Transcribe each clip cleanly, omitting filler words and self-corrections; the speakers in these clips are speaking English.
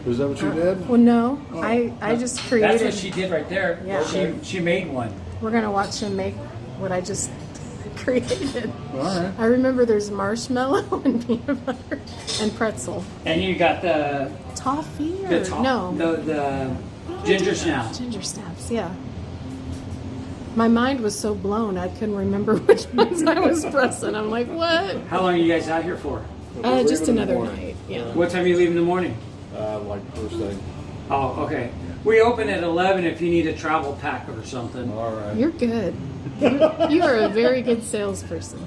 Is that what you did? Well, no. I just created. That's what she did right there. Yeah. She made one. We're going to watch him make what I just created. All right. I remember there's marshmallow and peanut butter and pretzel. And you got the Toffee or no? the ginger snap. Ginger snaps, yeah. My mind was so blown I couldn't remember which ones I was pressing. I'm like, what? How long are you guys out here for? Just another night. Yeah. What time do you leave in the morning? Like first thing. Oh, okay. We open at 11 if you need a travel pack or something. All right. You're good. You are a very good salesperson.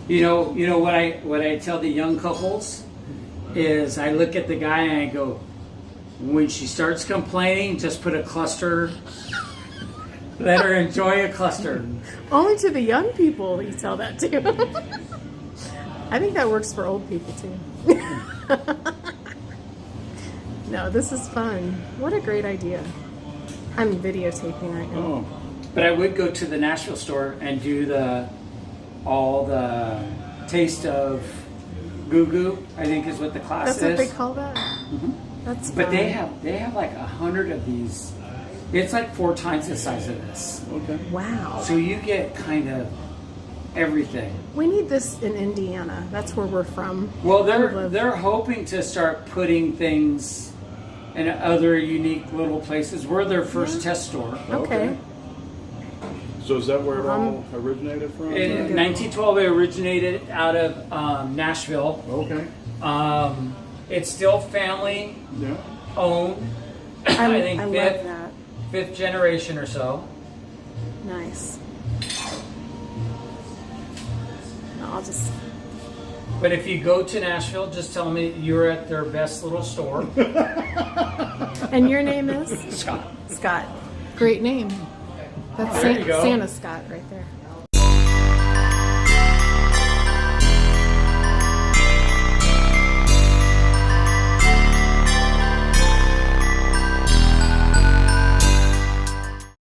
You know what I tell the young couples is I look at the guy and I go, when she starts complaining, just put a cluster. Let her enjoy a cluster. Only to the young people you tell that to. I think that works for old people too. No, this is fun. What a great idea. I'm videotaping right now. Oh. But I would go to the Nashville store and do all the taste of Goo Goo, I think is what the class That's is. what they call that? Mhm. That's But fun. they have like 100 of these. It's like 4 times the size of this. Okay. Wow. So you get kind of everything. We need this in Indiana. That's where we're from. Well, We live- they're hoping to start putting things in other unique little places. We're their first test store. Okay. So is that where it all originated from? In 1912, it originated out of Nashville. Okay. It's still family Yeah. owned. I think I love fifth, that. fifth generation or so. Nice. No, I'll just. But if you go to Nashville, just tell me you're at their best little store. And your name is? Scott. Scott. Great name. That's There you go. Santa Scott right there.